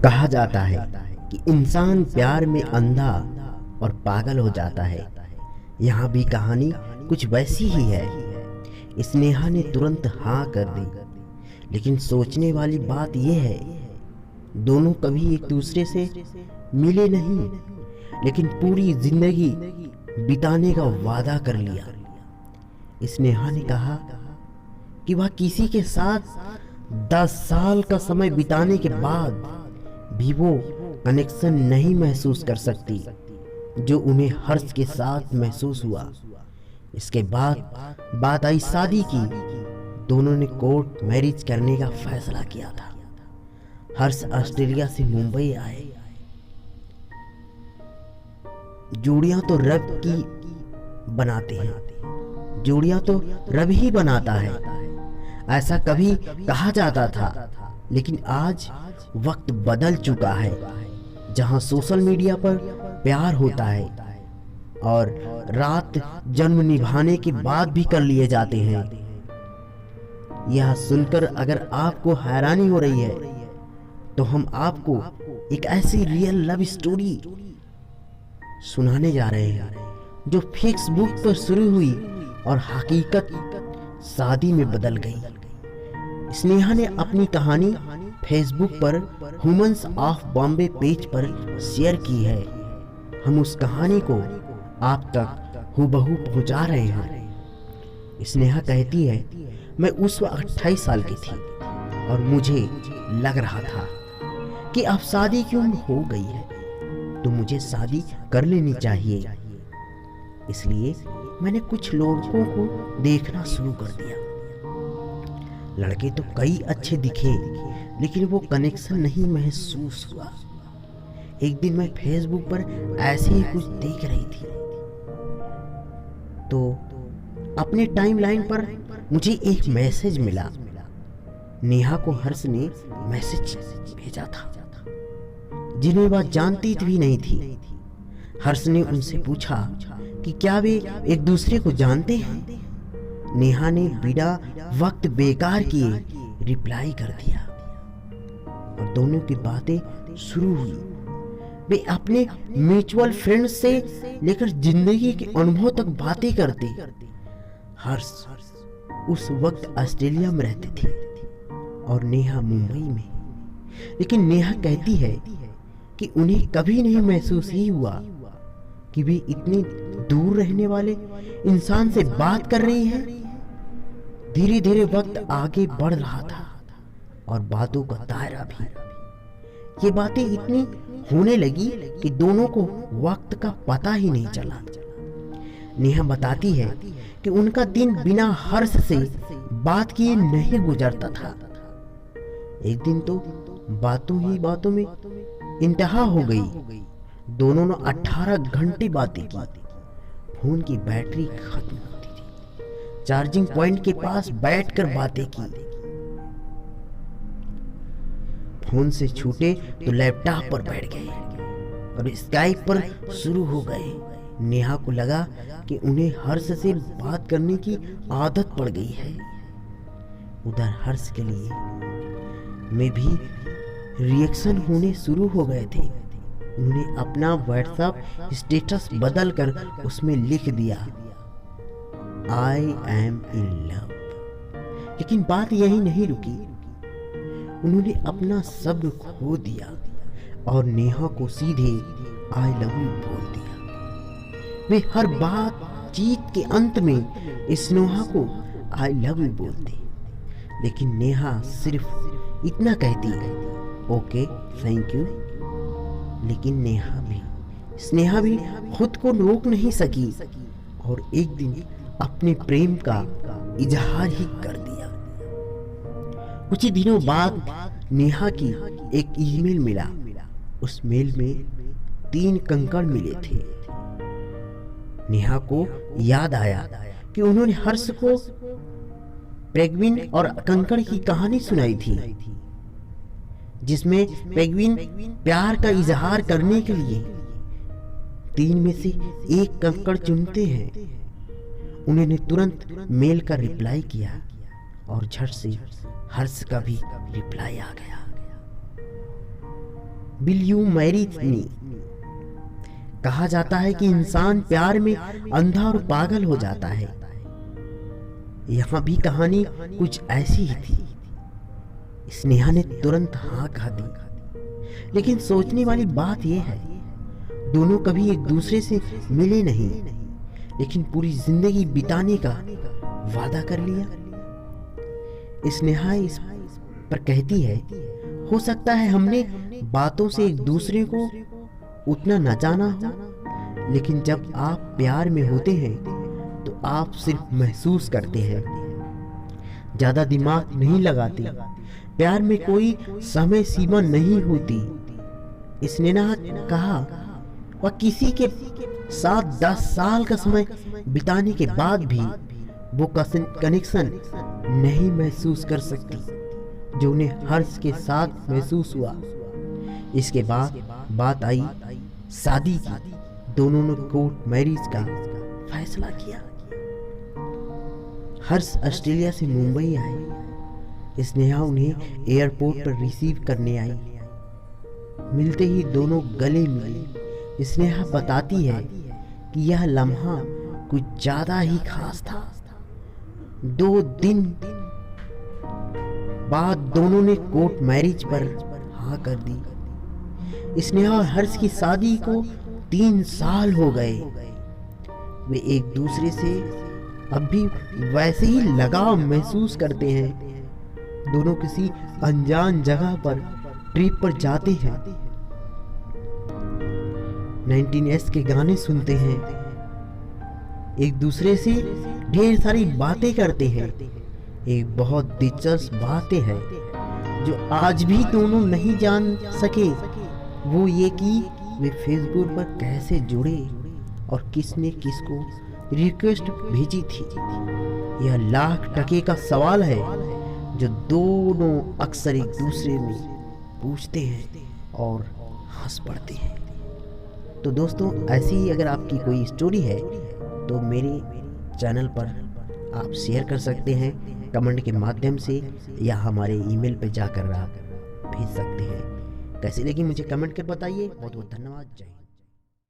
कहा जाता है कि इंसान प्यार में अंधा और पागल हो जाता है। यहाँ भी कहानी कुछ वैसी ही है। स्नेहा ने तुरंत हाँ कर दी, लेकिन सोचने वाली बात यह है, दोनों कभी एक दूसरे से मिले नहीं, लेकिन पूरी जिंदगी बिताने का वादा कर लिया। स्नेहा ने कहा कि वह किसी के साथ 10 साल का समय बिताने के बाद भी वो कनेक्शन नहीं महसूस कर सकती जो उन्हें हर्ष के साथ महसूस हुआ। इसके बाद बात आई शादी की। दोनों ने कोर्ट मैरिज करने का फैसला किया था। हर्ष ऑस्ट्रेलिया से मुंबई आए। जोड़ियां तो रब की बनाते हैं, जोड़ियां तो रब ही बनाता है, ऐसा कभी कहा जाता था। लेकिन आज वक्त बदल चुका है, जहां सोशल मीडिया पर प्यार होता है और रात जन्म निभाने के बाद भी कर लिए जाते हैं। यह सुनकर अगर आपको हैरानी हो रही है, तो हम आपको एक ऐसी रियल लव स्टोरी सुनाने जा रहे हैं जो फेसबुक पर शुरू हुई और हकीकत शादी में बदल गई। स्नेहा ने अपनी कहानी फेसबुक पर ह्यूमंस ऑफ बॉम्बे पेज पर शेयर की है। हम उस कहानी को आप तक हूबहू पहुंचा रहे हैं। स्नेहा कहती है, मैं उस वक्त 28 साल की थी और मुझे लग रहा था कि अब शादी की उम्र हो गई है तो मुझे शादी कर लेनी चाहिए। इसलिए मैंने कुछ लोगों को देखना शुरू कर दिया। लड़के तो कई अच्छे दिखे, लेकिन वो कनेक्शन नहीं महसूस हुआ। एक दिन मैं फेसबुक पर ऐसे ही कुछ देख रही थी तो अपने टाइमलाइन पर मुझे एक मैसेज मिला। नेहा को हर्ष ने मैसेज भेजा था, जिन्हें वह जानती भी नहीं थी। हर्ष ने उनसे पूछा कि क्या वे एक दूसरे को जानते हैं। नेहा ने बिना वक्त बेकार किए रिप्लाई कर दिया और दोनों की बातें शुरू हुई। वे अपने म्यूचुअल फ्रेंड से लेकर जिंदगी के अनुभव तक बातें करते। हर्ष उस वक्त ऑस्ट्रेलिया में रहते थे और नेहा मुंबई में, लेकिन नेहा कहती है कि उन्हें कभी नहीं महसूस ही हुआ कि वे इतने दूर रहने वाले इंसान से बात कर रही हैं। धीरे धीरे वक्त आगे बढ़ रहा था और बातों का दायरा भी। ये बातें इतनी होने लगी कि दोनों को वक्त का पता ही नहीं चला। नेहा बताती है कि उनका दिन बिना हर्ष से बात किए नहीं गुजरता था। एक दिन तो बातों ही बातों में इंतहा हो गई। दोनों ने 18 घंटे बातें की। फोन की बैटरी खत्म होती थी। चार्जिंग पॉइंट के पास बैठकर बातें की। फोन से छूटे तो लैपटॉप पर बैठ गए और स्काइप पर शुरू हो गए। नेहा को लगा कि उन्हें हर्ष से बात करने की आदत पड़ गई है। उधर हर्ष के लिए में भी रिएक्शन होने शुरू हो गए थे। उन्होंने अपना व्हाट्सएप स्टेटस बदलकर उसमें लिख दिया, आई एम इन लव। लेकिन बात यही नहीं रुकी। उन्होंने अपना सब्र खो दिया और नेहा को सीधे आई लव यू बोल दिया। वे हर बातचीत के अंत में स्नेहा को आई लव यू बोलते, लेकिन नेहा सिर्फ इतना कहती, ओके थैंक यू। लेकिन स्नेहा भी खुद को रोक नहीं सकी और एक दिन अपने प्रेम का इजहार ही कर दिया। कुछ ही दिनों बाद नेहा की एक ईमेल मिला। उस मेल में 3 कंकड़ मिले थे। नेहा को याद आया कि उन्होंने हर्ष को पेंगुइन और कंकड़ की कहानी सुनाई थी, जिसमें पेंगुइन प्यार का इजहार करने के लिए 3 में से एक कंकड़ चुनते हैं। उन्होंने तुरंत मेल का रिप्लाई किया और झट से हर्ष का भी रिप्लाई आ गया। Will you marry me? कहा जाता है कि इंसान प्यार में अंधा और पागल हो जाता है। यहाँ भी कहानी कुछ ऐसी ही थी। स्नेहा ने तुरंत हाँ कहा दी। लेकिन सोचने वाली बात यह है, दोनों कभी एक दूसरे से मिले नहीं, लेकिन पूरी जिंदगी बिताने का वादा कर लिया। स्नेहा इस पर कहती है, हो सकता है हमने बातों से एक दूसरे को उतना न जाना हो, लेकिन जब आप प्यार में होते हैं तो आप सिर्फ महसूस करते हैं, ज्यादा दिमाग नहीं लगाते। प्यार में कोई समय सीमा नहीं होती। स्नेहा कहा, वह किसी के साथ 10 साल का समय बिताने के बाद भी वो कनेक्शन नहीं महसूस कर सकती जो उन्हें हर्ष के साथ महसूस हुआ। इसके बाद बात आई शादी की। दोनों ने कोर्ट मैरिज का फैसला किया। हर्ष ऑस्ट्रेलिया से मुंबई आए। स्नेहा उन्हें एयरपोर्ट पर रिसीव करने आई। मिलते ही दोनों गले मिले। स्नेहा बताती है कि यह लम्हा कुछ ज्यादा ही खास था। 2 दिन बाद दोनों ने कोर्ट मैरिज पर हाँ कर दी। स्नेहा और हर्ष की शादी को 3 साल हो गए। वे एक दूसरे से अब भी वैसे ही लगाव महसूस करते हैं। दोनों किसी अनजान जगह पर ट्रिप पर जाते हैं, 19s के गाने सुनते हैं, एक दूसरे से ढेर सारी बातें करते हैं। एक बहुत दिलचस्प बातें हैं जो आज भी दोनों नहीं जान सके, वो ये कि वे फेसबुक पर कैसे जुड़े और किसने किसको रिक्वेस्ट भेजी थी। यह लाख टके का सवाल है जो दोनों अक्सर एक दूसरे में पूछते हैं और हंस पड़ते हैं। तो दोस्तों, ऐसी ही अगर आपकी कोई स्टोरी है तो मेरे चैनल पर आप शेयर कर सकते हैं कमेंट के माध्यम से, या हमारे ईमेल पे जाकर आप भेज सकते हैं। कैसी लगी मुझे कमेंट कर बताइए। बहुत बहुत धन्यवाद। जय हिंद।